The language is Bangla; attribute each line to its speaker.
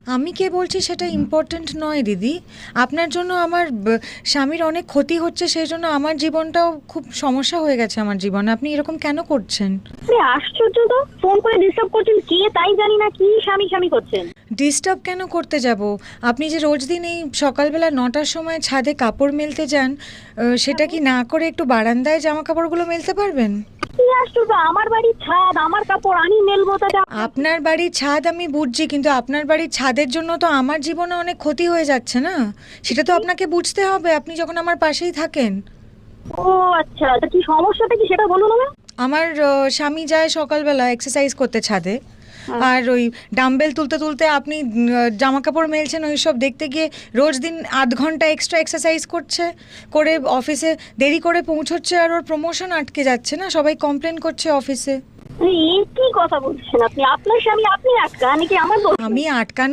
Speaker 1: আমি কে বলছি সেটা ইম্পর্ট্যান্ট নয় দিদি। আপনার জন্য আমার স্বামীর অনেক ক্ষতি হচ্ছে, সেই জন্য আমার জীবনটাও খুব সমস্যা হয়ে গেছে আমার জীবনে। আপনি এরকম কেন করছেন?
Speaker 2: আরে আশ্চর্য তো, ফোন করে ডিস্টার্ব করছেন কে তাই জানি না, কি স্বামী স্বামী করছেন।
Speaker 1: ডিস্টার্ব কেন করতে যাব? আপনি যে রোজ দিন এই সকালবেলা 9টার সময় ছাদে কাপড় মেলতে যান, সেটা কি না করে একটু বারান্দায় জামা কাপড়গুলো মেলতে পারবেন?
Speaker 2: কি আশ্চর্য, আমার বাড়ির ছাদ, আমার কাপড় আমি মেলবো, তাতে
Speaker 1: আপনার বাড়ির ছাদ আমি বুঝছি, কিন্তু আপনার বাড়ির ছাদের জন্য তো আমার জীবনে অনেক ক্ষতি হয়ে যাচ্ছে না? সেটা তো আপনাকে বুঝতে হবে, আপনি যখন আমার পাশেই থাকেন।
Speaker 2: ও আচ্ছা, তা কি সমস্যাটা কি সেটা বলুন আমায়।
Speaker 1: আমার স্বামী যায় সকালবেলা এক্সারসাইজ করতে ছাদে, আর ওই ডাম্বেল তুলতে তুলতে আপনি জামা কাপড় মেলছেন ওইসব দেখতে গিয়ে রোজ দিন আধ ঘন্টা এক্সট্রা এক্সারসাইজ করে অফিসে দেরি করে পৌঁছচ্ছে, আর ওর প্রমোশন আটকে যাচ্ছে না, সবাই কমপ্লেন করছে অফিসে।
Speaker 2: এই কি কথা বলছেন আপনি? আপনার স্বামী আপনি আটকা নাকি আমার দোষ?
Speaker 1: আমি আটকানো